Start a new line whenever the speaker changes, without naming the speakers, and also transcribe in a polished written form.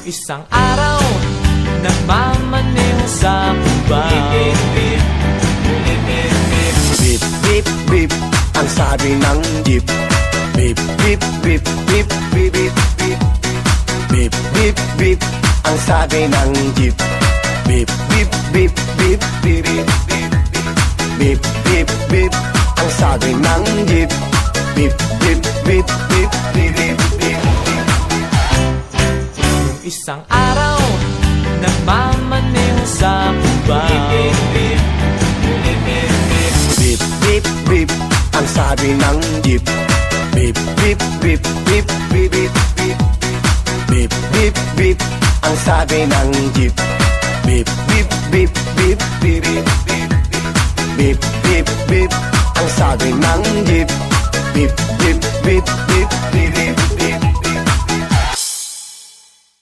Isang araw, nagmamaneho sa kubang.
Beep, beep, beep, ang sabi ng jeep. Beep, beep, beep, beep, beep, beep, beep. Beep, beep, beep, ang sabi ng jeep. Beep, beep, beep, beep, beep, beep, beep. Beep, beep, beep, ang sabi ng jeep. Beep, beep, beep, beep, beep, beep, beep.
Isang araw, nagmamaneho sa kubang.
Beep, beep, beep, ang sabi ng jeep. Beep, beep, beep, beep, beep, beep, beep. Beep, beep, beep, ang sabi ng jeep. Beep, beep, beep, beep, beep, beep, beep. Beep, beep, beep, ang sabi ng jeep. Beep, beep, beep, beep, beep.